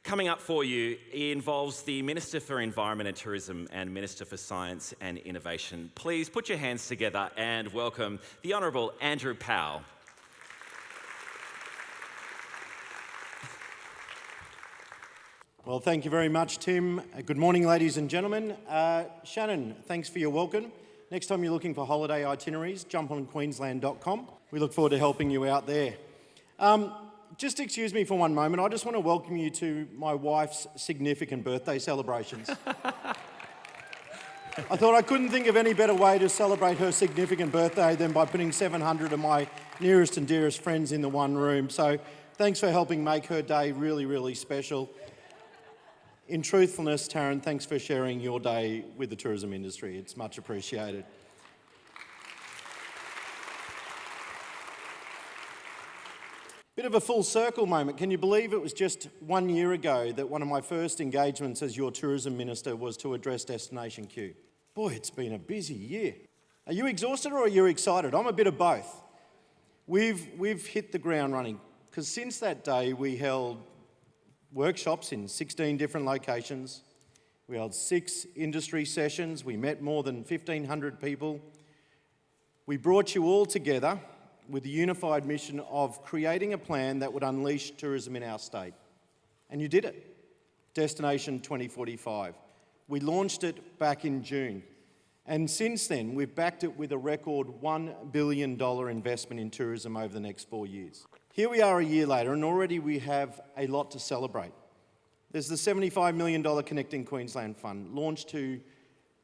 Coming up for you involves the Minister for Environment and Tourism and Minister for Science and Innovation. Please put your hands together and welcome the Honourable Andrew Powell. Well, thank you very much, Tim. Good morning, ladies and gentlemen. Shannon, thanks for your welcome. Next time you're looking for holiday itineraries, jump on Queensland.com. We look forward to helping you out there. Just excuse me for one moment. I just want to welcome you to my wife's significant birthday celebrations. I thought I couldn't think of any better way to celebrate her significant birthday than by putting 700 of my nearest and dearest friends in the one room. So thanks for helping make her day really, really special. In truthfulness, Taryn, thanks for sharing your day with the tourism industry. It's much appreciated. Bit of a full circle moment. Can you believe it was just 1 year ago that one of my first engagements as your tourism minister was to address DestinationQ? Boy, it's been a busy year. Are you exhausted or are you excited? I'm a bit of both. We've hit the ground running because since that day we held workshops in 16 different locations. We held 6 industry sessions. We met more than 1,500 people. We brought you all together with the unified mission of creating a plan that would unleash tourism in our state. And you did it. Destination 2045. We launched it back in June. And since then, we've backed it with a record $1 billion investment in tourism over the next 4 years. Here we are a year later, and already we have a lot to celebrate. There's the $75 million Connecting Queensland Fund, launched to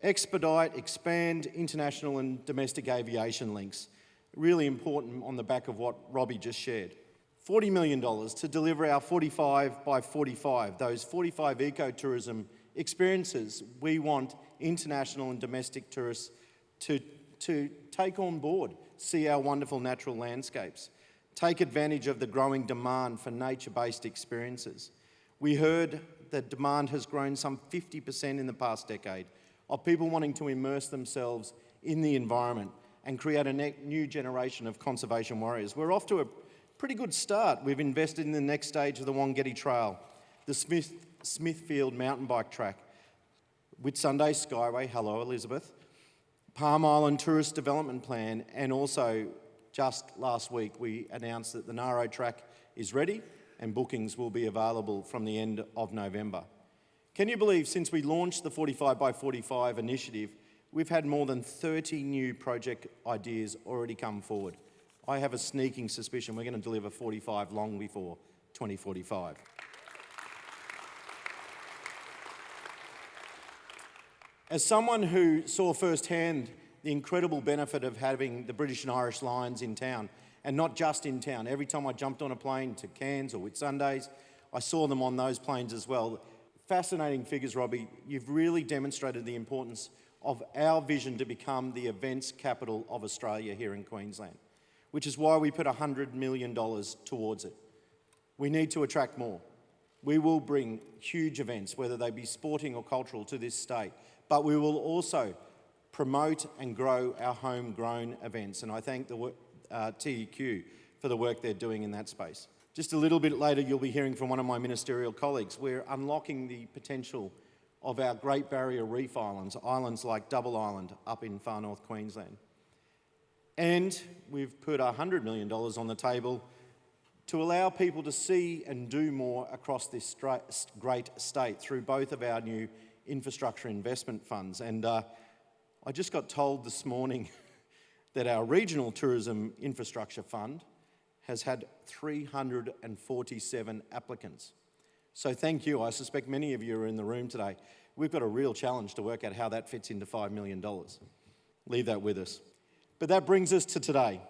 expedite, expand international and domestic aviation links. Really important on the back of what Robbie just shared. $40 million to deliver our 45 by 45, those 45 ecotourism experiences we want international and domestic tourists to take on board, see our wonderful natural landscapes, take advantage of the growing demand for nature-based experiences. We heard that demand has grown some 50% in the past decade of people wanting to immerse themselves in the environment and create a new generation of conservation warriors. We're off to a pretty good start. We've invested in the next stage of the Wongetti Trail, the Smithfield mountain bike track, Whitsunday Skyway, hello Elizabeth, Palm Island Tourist Development Plan, and also just last week we announced that the Naro track is ready and bookings will be available from the end of November. Can you believe since we launched the 45 by 45 initiative, we've had more than 30 new project ideas already come forward. I have a sneaking suspicion we're going to deliver 45 long before 2045. As someone who saw firsthand the incredible benefit of having the British and Irish Lions in town, and not just in town, every time I jumped on a plane to Cairns or Whitsundays, I saw them on those planes as well. Fascinating figures, Robbie. You've really demonstrated the importance of our vision to become the events capital of Australia here in Queensland, which is why we put $100 million towards it. We need to attract more. We will bring huge events, whether they be sporting or cultural, to this state, but we will also promote and grow our homegrown events, and I thank the TEQ for the work they're doing in that space. Just a little bit later, you'll be hearing from one of my ministerial colleagues. We're unlocking the potential of our Great Barrier Reef islands, islands like Double Island up in far north Queensland. And we've put $100 million on the table to allow people to see and do more across this great state through both of our new infrastructure investment funds. And I just got told this morning that our regional tourism infrastructure fund has had 347 applicants. So thank you. I suspect many of you are in the room today. We've got a real challenge to work out how that fits into $5 million. Leave that with us. But that brings us to today.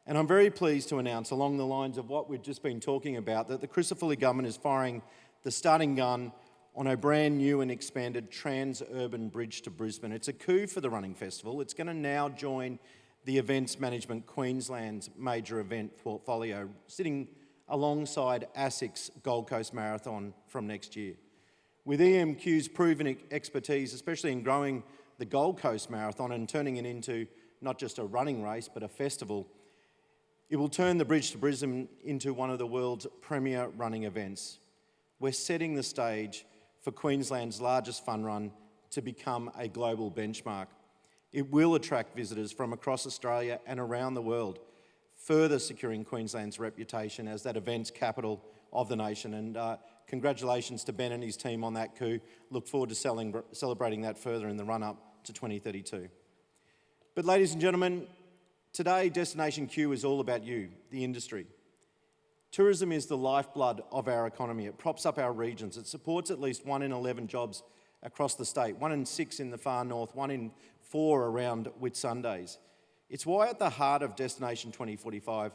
And I'm very pleased to announce, along the lines of what we've just been talking about, that the Crisafulli government is firing the starting gun on a brand new and expanded trans-urban bridge to Brisbane. It's a coup for the Running Festival. It's going to now join the Events Management Queensland's major event portfolio, sitting alongside ASIC's Gold Coast Marathon from next year. With EMQ's proven expertise, especially in growing the Gold Coast Marathon and turning it into not just a running race, but a festival, it will turn the Bridge to Brisbane into one of the world's premier running events. we're setting the stage for Queensland's largest fun run to become a global benchmark. It will attract visitors from across Australia and around the world, further securing Queensland's reputation as that events capital of the nation. And congratulations to Ben and his team on that coup. Look forward to celebrating that further in the run-up to 2032. But ladies and gentlemen, today DestinationQ is all about you, the industry. Tourism is the lifeblood of our economy. It props up our regions. It supports at least 1 in 11 jobs across the state, 1 in 6 in the far north, 1 in 4 around Whitsundays. It's why at the heart of Destination 2045,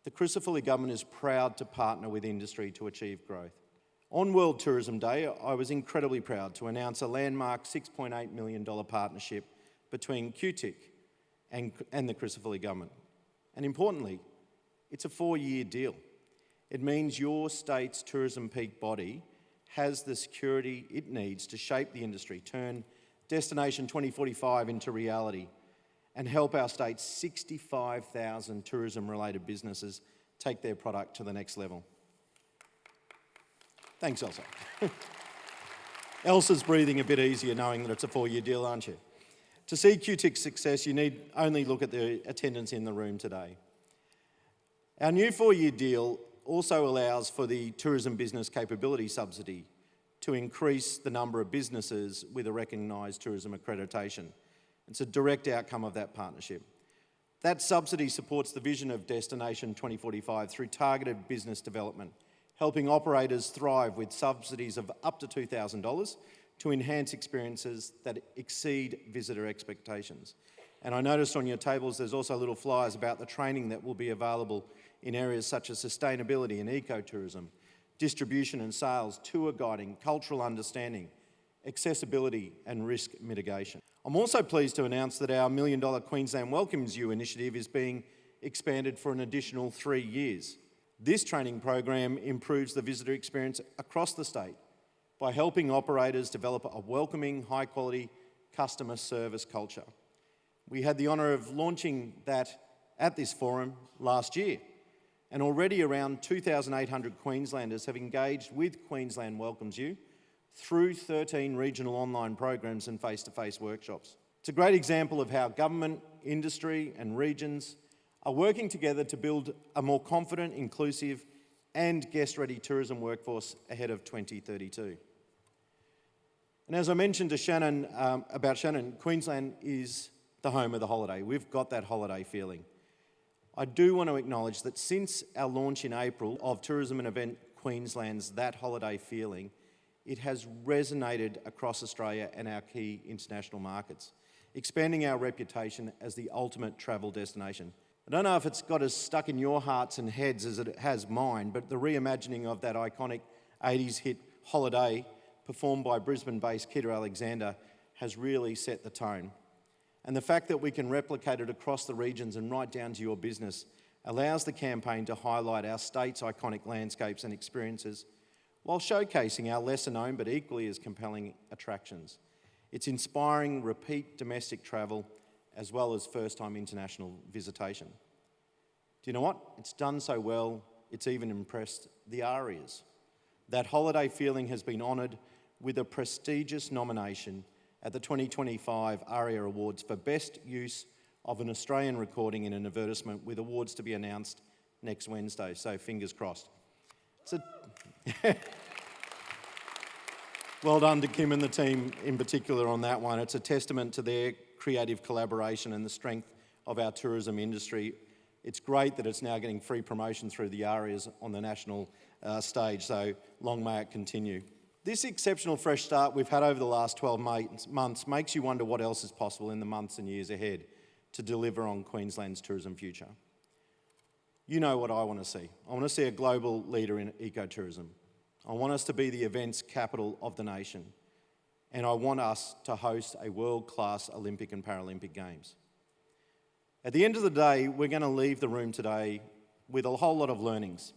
the Crucifili government is proud to partner with industry to achieve growth. On World Tourism Day, I was incredibly proud to announce a landmark $6.8 million partnership between QTIC and the Crucifili government. And importantly, it's a 4-year deal. It means your state's tourism peak body has the security it needs to shape the industry, turn Destination 2045 into reality, and help our state's 65,000 tourism-related businesses take their product to the next level. Thanks, Elsa. Elsa's breathing a bit easier knowing that it's a 4-year deal, aren't you? To see QTIC's success, you need only look at the attendance in the room today. Our new 4-year deal also allows for the Tourism Business Capability Subsidy to increase the number of businesses with a recognised tourism accreditation. It's a direct outcome of that partnership. That subsidy supports the vision of Destination 2045 through targeted business development, helping operators thrive with subsidies of up to $2,000 to enhance experiences that exceed visitor expectations. And I noticed on your tables there's also little flyers about the training that will be available in areas such as sustainability and ecotourism, distribution and sales, tour guiding, cultural understanding, accessibility and risk mitigation. I'm also pleased to announce that our $1 million Queensland Welcomes You initiative is being expanded for an additional 3 years. This training program improves the visitor experience across the state by helping operators develop a welcoming, high-quality customer service culture. We had the honour of launching that at this forum last year, and already around 2,800 Queenslanders have engaged with Queensland Welcomes You through 13 regional online programs and face-to-face workshops. It's a great example of how government, industry and regions are working together to build a more confident, inclusive and guest-ready tourism workforce ahead of 2032. And as I mentioned to Shannon, Queensland is the home of the holiday. We've got that holiday feeling. I do want to acknowledge that since our launch in April of Tourism and Event Queensland's That Holiday Feeling, it has resonated across Australia and our key international markets, expanding our reputation as the ultimate travel destination. I don't know if it's got as stuck in your hearts and heads as it has mine, but the reimagining of that iconic 80s hit Holiday, performed by Brisbane-based Kita Alexander, has really set the tone. And the fact that we can replicate it across the regions and right down to your business allows the campaign to highlight our state's iconic landscapes and experiences while showcasing our lesser known but equally as compelling attractions. It's inspiring repeat domestic travel as well as first-time international visitation. Do you know what? It's done so well, it's even impressed the ARIAs. That holiday feeling has been honoured with a prestigious nomination at the 2025 ARIA Awards for Best Use of an Australian Recording in an Advertisement, with awards to be announced next Wednesday, so fingers crossed. Well done to Kim and the team in particular on that one. It's a testament to their creative collaboration and the strength of our tourism industry. It's great that it's now getting free promotion through the ARIAs on the national stage, so long may it continue. This exceptional fresh start we've had over the last 12 months makes you wonder what else is possible in the months and years ahead to deliver on Queensland's tourism future. You know what I want to see. I want to see a global leader in ecotourism. I want us to be the events capital of the nation. And I want us to host a world-class Olympic and Paralympic Games. At the end of the day, we're going to leave the room today with a whole lot of learnings.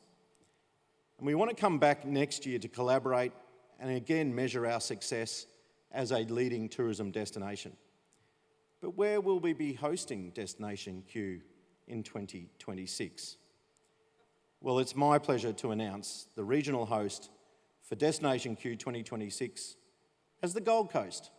And we want to come back next year to collaborate and again measure our success as a leading tourism destination. But where will we be hosting DestinationQ in 2026? Well, it's my pleasure to announce the regional host for Destination Q 2026 as the Gold Coast.